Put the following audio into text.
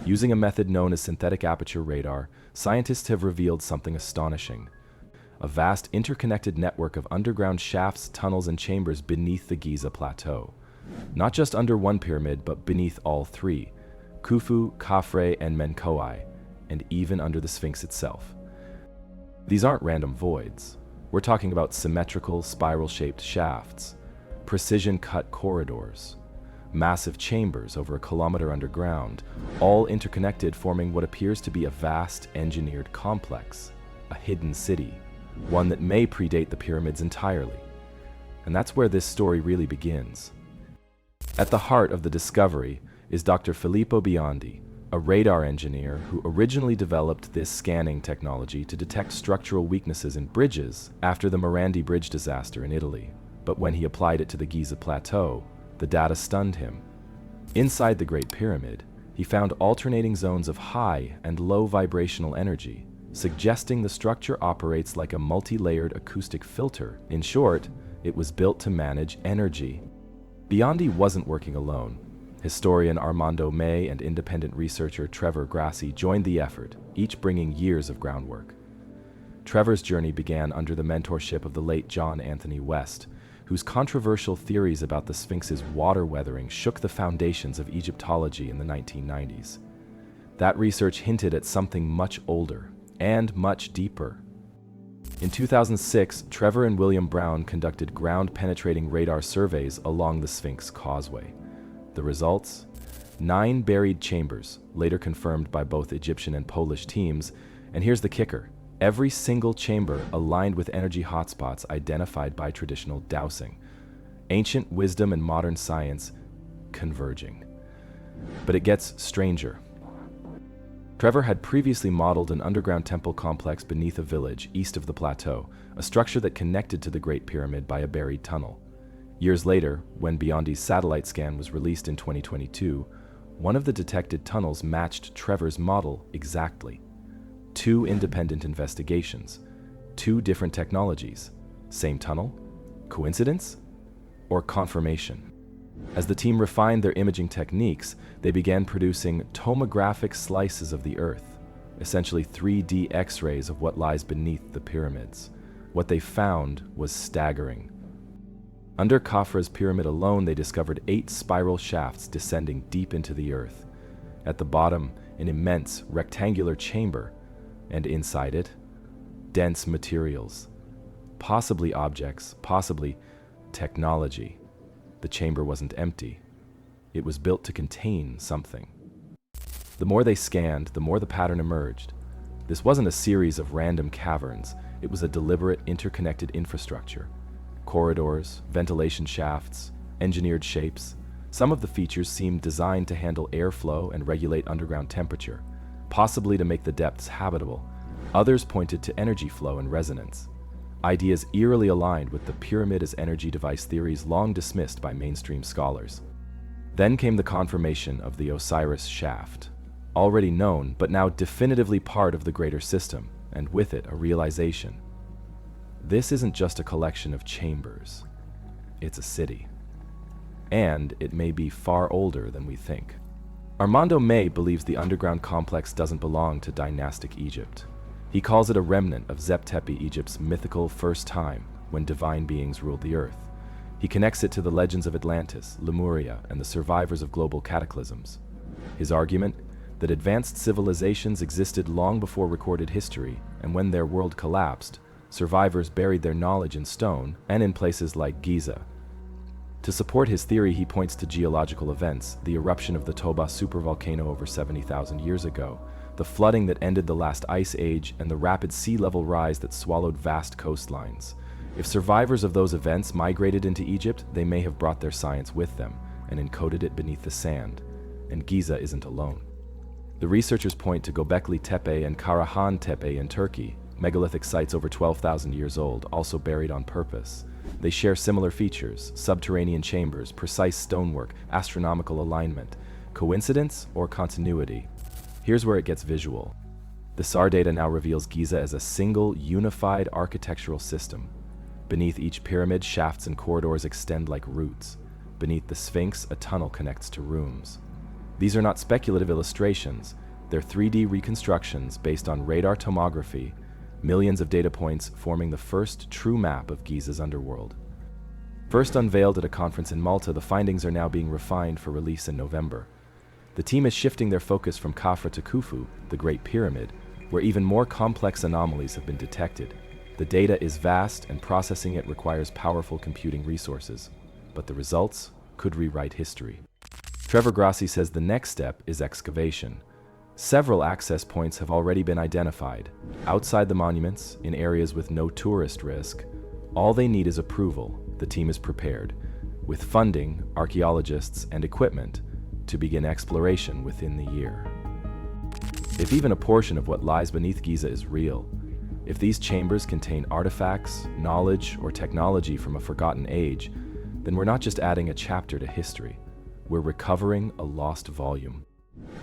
Using a method known as synthetic aperture radar, scientists have revealed something astonishing: a vast interconnected network of underground shafts, tunnels, and chambers beneath the Giza Plateau. Not just under one pyramid, but beneath all three: Khufu, Khafre, and Menkaure, and even under the Sphinx itself. These aren't random voids. We're talking about symmetrical, spiral-shaped shafts, precision-cut corridors, massive chambers over a kilometer underground, all interconnected, forming what appears to be a vast engineered complex, a hidden city, one that may predate the pyramids entirely. And that's where this story really begins. At the heart of the discovery is Dr. Filippo Biondi, a radar engineer who originally developed this scanning technology to detect structural weaknesses in bridges after the Morandi Bridge disaster in Italy. But when he applied it to the Giza Plateau, the data stunned him. Inside the Great Pyramid, he found alternating zones of high and low vibrational energy, suggesting the structure operates like a multi-layered acoustic filter. In short, it was built to manage energy. Biondi wasn't working alone. Historian Armando May and independent researcher Trevor Grassi joined the effort, each bringing years of groundwork. Trevor's journey began under the mentorship of the late John Anthony West, whose controversial theories about the Sphinx's water weathering shook the foundations of Egyptology in the 1990s. That research hinted at something much older and much deeper. In 2006, Trevor and William Brown conducted ground-penetrating radar surveys along the Sphinx causeway. The results? 9 buried chambers, later confirmed by both Egyptian and Polish teams. And here's the kicker: every single chamber aligned with energy hotspots identified by traditional dowsing. Ancient wisdom and modern science converging. But it gets stranger. Trevor had previously modeled an underground temple complex beneath a village east of the plateau, a structure that connected to the Great Pyramid by a buried tunnel. Years later, when Biondi's satellite scan was released in 2022, one of the detected tunnels matched Trevor's model exactly. 2 independent investigations, 2 different technologies. Same tunnel? Coincidence? Or confirmation? As the team refined their imaging techniques, they began producing tomographic slices of the Earth, essentially 3D X-rays of what lies beneath the pyramids. What they found was staggering. Under Khafre's pyramid alone, they discovered 8 spiral shafts descending deep into the earth. At the bottom, an immense rectangular chamber, and inside it, dense materials. Possibly objects, possibly technology. The chamber wasn't empty. It was built to contain something. The more they scanned, the more the pattern emerged. This wasn't a series of random caverns. It was a deliberate, interconnected infrastructure. Corridors, ventilation shafts, engineered shapes. Some of the features seemed designed to handle airflow and regulate underground temperature, possibly to make the depths habitable. Others pointed to energy flow and resonance. Ideas eerily aligned with the pyramid as energy device theories long dismissed by mainstream scholars. Then came the confirmation of the Osiris shaft, already known but now definitively part of the greater system, and with it a realization. This isn't just a collection of chambers. It's a city. And it may be far older than we think. Armando May believes the underground complex doesn't belong to dynastic Egypt. He calls it a remnant of Tepi, Egypt's mythical first time when divine beings ruled the earth. He connects it to the legends of Atlantis, Lemuria, and the survivors of global cataclysms. His argument? That advanced civilizations existed long before recorded history, and when their world collapsed, survivors buried their knowledge in stone and in places like Giza. To support his theory, he points to geological events: the eruption of the Toba supervolcano over 70,000 years ago, the flooding that ended the last ice age, and the rapid sea level rise that swallowed vast coastlines. If survivors of those events migrated into Egypt, they may have brought their science with them and encoded it beneath the sand. And Giza isn't alone. The researchers point to Göbekli Tepe and Karahan Tepe in Turkey, megalithic sites over 12,000 years old, also buried on purpose. They share similar features: subterranean chambers, precise stonework, astronomical alignment. Coincidence or continuity? Here's where it gets visual. The SAR data now reveals Giza as a single, unified architectural system. Beneath each pyramid, shafts and corridors extend like roots. Beneath the Sphinx, a tunnel connects to rooms. These are not speculative illustrations, they're 3D reconstructions based on radar tomography, millions of data points forming the first true map of Giza's underworld. First unveiled at a conference in Malta, the findings are now being refined for release in November. The team is shifting their focus from Khafre to Khufu, the Great Pyramid, where even more complex anomalies have been detected. The data is vast and processing it requires powerful computing resources, but the results could rewrite history. Trevor Grassi says the next step is excavation. Several access points have already been identified, outside the monuments, in areas with no tourist risk. All they need is approval. The team is prepared, with funding, archaeologists, and equipment, to begin exploration within the year. If even a portion of what lies beneath Giza is real, if these chambers contain artifacts, knowledge, or technology from a forgotten age, then we're not just adding a chapter to history, we're recovering a lost volume.